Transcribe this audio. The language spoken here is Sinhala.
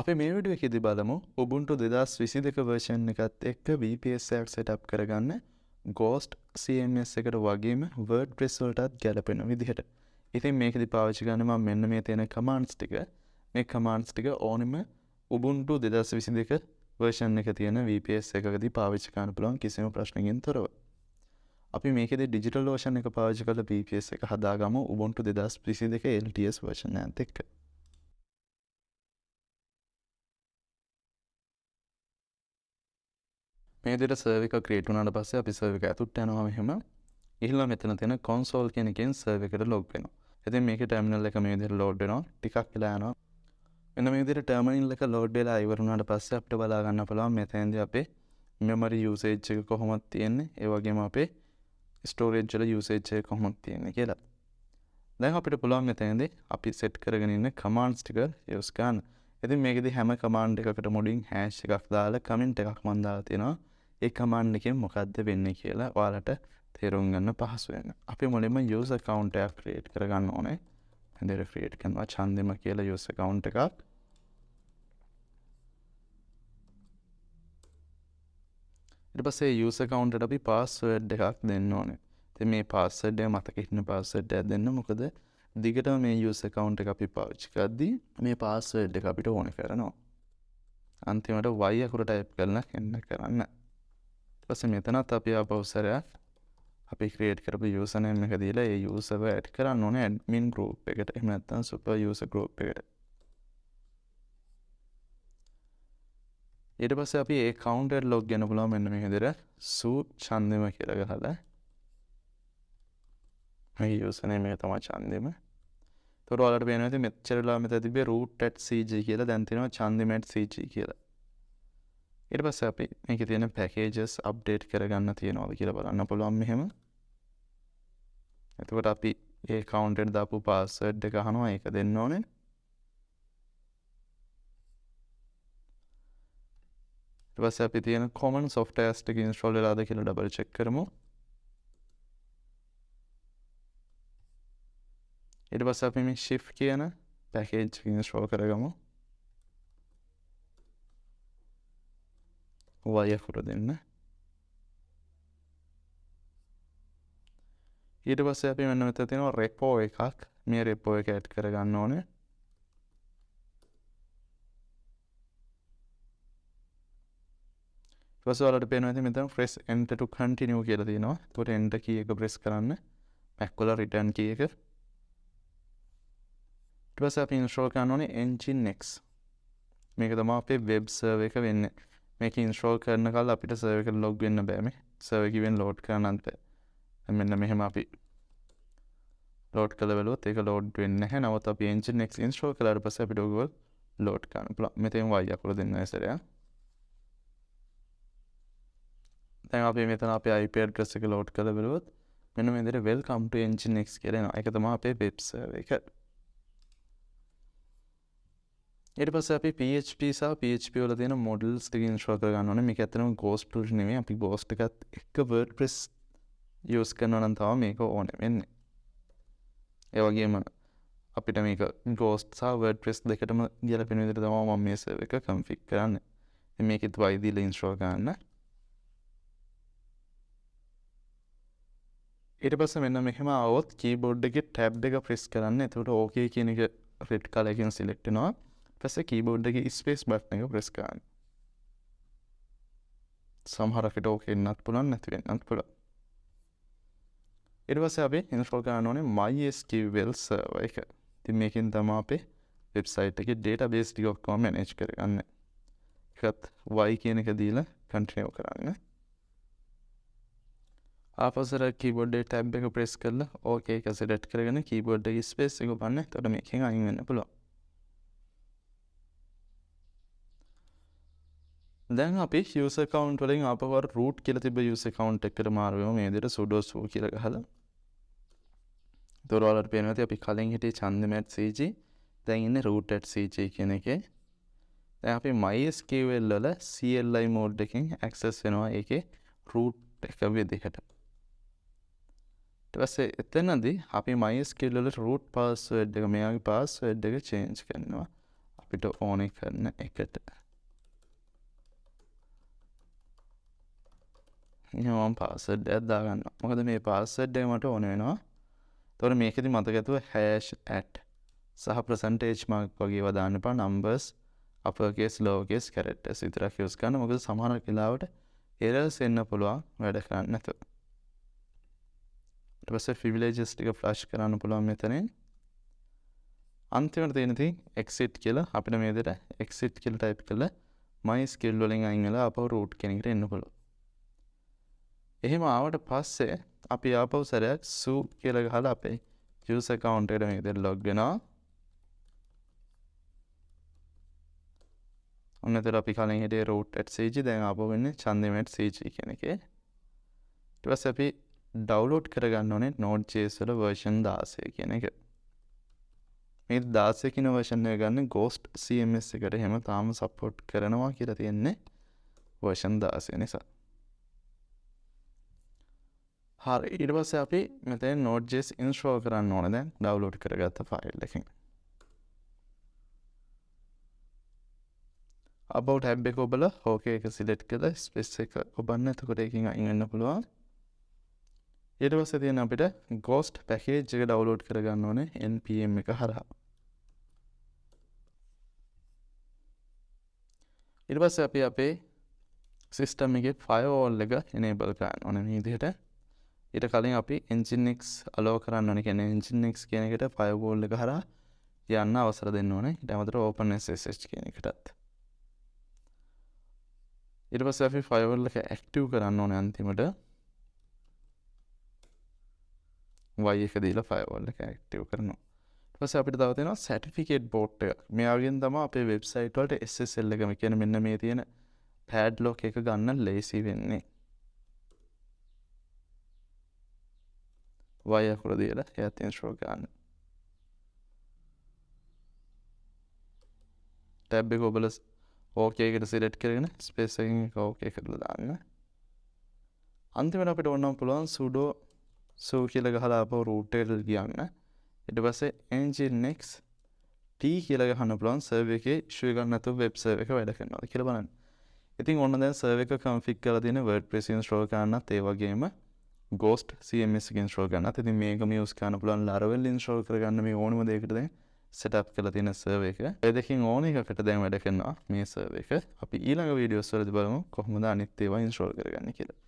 අපි මේ වීඩියෝ එකේදී බලමු Ubuntu 2022 version එකත් එක්ක VPS එකක් setup කරගන්න Ghost CMS එකට වගේම WordPress වලටත් ගැලපෙන විදිහට. ඉතින් මේකෙදි පාවිච්චි කරන්නේ මම මෙන්න මේ තියෙන commands ටික. මේ commands ටික ඕනෙම Ubuntu 2022 version එක තියෙන VPS එකකදී පාවිච්චි කරන්න පුළුවන් කිසිම ප්‍රශ්නකින් තොරව. අපි මේකෙදි digital version එක පාවිච්චි කරලා VPS එක හදාගමු Ubuntu 2022 LTS version එකත් එක්ක. මේ විදිහට server එක create වුණාට පස්සේ අපි server එක ඇතුළට යනවා මෙහෙම. ගිහිල්ලා මෙතන තියෙන console කියන එකෙන් server එකට log වෙනවා. ඉතින් මේකේ terminal එක මේ විදිහට load වෙනවා. ටිකක් වෙලා යනවා. මෙන්න මේ විදිහට terminal එක load වෙලා ඉවර වුණාට පස්සේ අපිට බලා ගන්න පුළුවන් මෙතෙන්දී අපේ memory usage එක කොහොමද තියෙන්නේ. ඒ වගේම අපේ storage වල usage එක කොහොමද තියෙන්නේ කියලා. දැන් අපිට පුළුවන් මෙතෙන්දී අපි set කරගෙන ඉන්න commands ටික use කරන්න. ඉතින් මේකෙදි හැම command එකකට මුලින් hash එකක් දාලා comment එකක් මම දාලා තියෙනවා. ඒ command එකෙන් මොකද්ද වෙන්නේ කියලා ඔයාලට තේරුම් ගන්න පහසු වෙන. අපි මුලින්ම user account එකක් create කරගන්න ඕනේ. දැන් create කරනවා Chandima කියලා user account එකක්. ඊට පස්සේ user account එකට අපි password එකක් දෙන්න ඕනේ. ඉතින් මේ password එක මතක හිටින password එකක් දෙන්න. මොකද දිගටම මේ user account එක අපි පාවිච්චි කරද්දී මේ password එක අපිට ඕනේ කරනවා. අන්තිමට y අකුර type කරලා එන්න කරන්න. ඊපස්සේ මෙතනත් අපි ආපෞසරයක් අපි create කරපු username එක දීලා ඒ user එක add කරන්න ඕනේ admin group එකට. එහෙම නැත්නම් superuser group එකට. ඊට පස්සේ අපි ඒ account එකට log වෙන්න පුළුවන් මෙන්න මේ විදිහට sudo Chandima කියලා ගහලා. මේ username එක තමයි Chandima. ඒතකොට ඔයාලට පේනවා ඉතින් මෙච්චරලා මෙතන තිබ්බේ root@cg කියලා දැන් තියෙනවා Chandima@cg කියලා. ඊට පස්සේ අපි මේකේ තියෙන packages update කරගන්න තියනවාද කියලා බලන්න පුළුවන් මෙහෙම. එතකොට අපි ඒ account එකට දාපු password එක අහනවා ඒක දෙන්න ඕනේ. ඊට පස්සේ අපි තියෙන common softwares ටික install වෙලාද කියලා double check කරමු. ඊට පස්සේ අපි මේ shift කියන package එක install කරගමු. y අකුර දෙන්න. ඊට පස්සේ අපි මෙන්න මෙතන තියෙනවා repo එකක්. මේ repo එක add කරගන්න ඕනේ. ඊට පස්සේ ඔයාලට පේනවා ඉතින් මෙතන press enter to continue කියලා තියෙනවා. ඒකට enter key එක press කරන්න. Mac වල return key එක. ඊට පස්සේ අපි install කරන්න ඕනේ NGINX. මේක තමයි අපේ web server එක වෙන්නේ. මේක install කරන කල් අපිට server එකට log වෙන්න බෑ මේ. server එකෙන් load කරන්නත් බෑ. මෙන්න මෙහෙම අපි load කළා බලුවොත් ඒක load වෙන්නේ නැහැ. නමුත් අපි NGINX install කළාට පස්සේ අපිට ඕක load කරන්න පුළුවන්. මෙතෙන් y අකුර දෙන්න ඇසරයක්. දැන් අපි මෙතන අපේ IP address එක load කරලා බලුවොත් මෙන්න මේ විදිහට welcome to NGINX කියලා එනවා. ඒක තමයි අපේ web server එක. ඊට පස්සේ අපි PHP සහ PHP වල තියෙන models ටික install කරගන්න ඕනේ. මේක ඇත්තටම Ghost tool නෙමෙයි. අපි Ghost එකත් එක්ක WordPress use කරනවා නම් තමයි මේක ඕනේ වෙන්නේ. ඒ වගේම අපිට මේක Ghost සහ WordPress දෙකටම ගැලපෙන විදිහට තමයි මම මේ server එක config කරන්නේ. ඉතින් මේකෙත් y දීලා install කරන්න. ඊට පස්සේ මෙන්න මෙහෙම આવොත් keyboard එකේ tab එක press කරන්න. එතකොට okay කියන එක red color එකෙන් select වෙනවා. පස්සේ keyboard එකේ space button එක press කරන්න. සමහර අපිට okay වෙන්නත් පුළුවන් නැති වෙන්නත් පුළුවන්. ඊට පස්සේ අපි install කරන්න ඕනේ MySQL server එක. ඉතින් මේකෙන් තමයි අපේ website එකේ database ටික ඔක්කොම manage කරගන්නේ. ඒකත් y කියන එක දීලා continue කරන්න. ආපස්සට keyboard එකේ tab එක press කරලා okay එක select කරගෙන keyboard එකේ space එක බලන්න. එතකොට මේකෙන් අයින් වෙන්න පුළුවන්. දැන් අපි user account වලින් ආපහු root කියලා තිබ්බ user account එකට මාරු වෙමු. මේ විදිහට sudo su කියලා ගහලා. ඒතකොට ඔයාලට පේනවා ඇති අපි කලින් හිටියේ Chandima@cg. දැන් ඉන්නේ root@cg කියන එකේ. දැන් අපි MySQL වල CLI mode එකෙන් access වෙනවා ඒකේ root එක විදිහට. ඊට පස්සේ එතනදී අපි MySQL වල root password එක මෙයාගේ password එක change කරනවා. අපිට ඕනේ කරන එකට. මම පාස්වර්ඩ් එකක් දාගන්නවා. මොකද මේ පාස්වර්ඩ් එක මට ඕන වෙනවා. එතකොට මේකෙදි මතක ඇතුව #@ සහ percentage mark වගේ ඒවා දාන්න එපා. numbers uppercase lowercase characters විතරක් use කරන්න. මොකද සමහර වෙලාවට errors එන්න පුළුවන් වැඩ කරන්නේ නැතුව. ඊට පස්සේ privileges ටික flush කරන්න පුළුවන් මෙතනින්. අන්තිමට තියෙන තියෙන exit කියලා අපිට මේ විදිහට exit කියලා type කරලා my skill වලින් අයින් වෙලා ආපහු root කියන එකට එන්න පුළුවන්. එහෙම ආවට පස්සේ අපි ආපහු සැරයක් su කියලා ගහලා අපේ user account එකට මේ විදිහට log වෙනවා. ඔන්න එතකොට අපි කලින් හිටියේ root@cg දැන් ආපහු වෙන්නේ chandima@cg කියන එකේ. ඊට පස්සේ අපි download කරගන්න ඕනේ node.js වල version 16 කියන එක. මේ 16 කියන version එක ගන්න Ghost CMS එකට එහෙම තාම support කරනවා කියලා තියෙන්නේ version 16 නිසා. හරි ඊට පස්සේ අපි මෙතන node.js install කරන්න ඕනේ දැන් download කරගත්ත file එකකින්. about tab එක ඔබලා okay එක select කරලා space එක ඔබන්න එතකොට ඒකෙන් අයින් වෙන්න පුළුවන්. ඊට පස්සේ තියෙන අපිට Ghost package එක download කරගන්න ඕනේ npm එක හරහා. ඊට පස්සේ අපි අපේ system එකේ firewall එක enable කරන්න ඕනේ මේ විදිහට. ඊට කලින් අපි NGINX allow කරන්න ඕනේ. කියන්නේ NGINX කියන එකට firewall එක හරහා යන්න අවසර දෙන්න ඕනේ. ඊට අමතරව OpenSSH කියන එකටත්. ඊට පස්සේ අපි firewall එක active කරන්න ඕනේ අන්තිමට. y එක දීලා firewall එක active කරනවා. ඊට පස්සේ අපිට තව තියෙනවා certificate port එක. මෙයාගෙන් තමයි අපේ website වලට SSL එක කියන්නේ මෙන්න මේ තියෙන padlock එක ගන්න ලේසි වෙන්නේ. y අකුර දීලා එයාත් install කරන්න. tab එක ඔබලා okay එකට select කරගෙන space එකකින් එක okay කරලා දාන්න. අන්තිමට අපිට ඕන නම් පුළුවන් sudo su කියලා ගහලා ආපහු root එකට ගියන්න. ඊට පස්සේ NGINX t කියලා ගහන්න පුළුවන් server එකේ issue එකක් නැතුව web server එක වැඩ කරනවාද කියලා බලන්න. ඉතින් ඔන්න දැන් server එක config කරලා තියෙන WordPress install කරන්නත් ඒ වගේම Ghost CMS එක install කරන්නත්. ඉතින් මේකම use කරන්න පුළුවන් Laravel install කරගන්න මේ ඕනම දෙයකට දැන් setup කරලා තියෙන server එක. ඒ දෙකෙන් ඕන එකකට දැන් වැඩ කරනවා මේ server එක. අපි ඊළඟ videos වලදී බලමු කොහොමද අනිත් ඒවා install කරගන්නේ කියලා.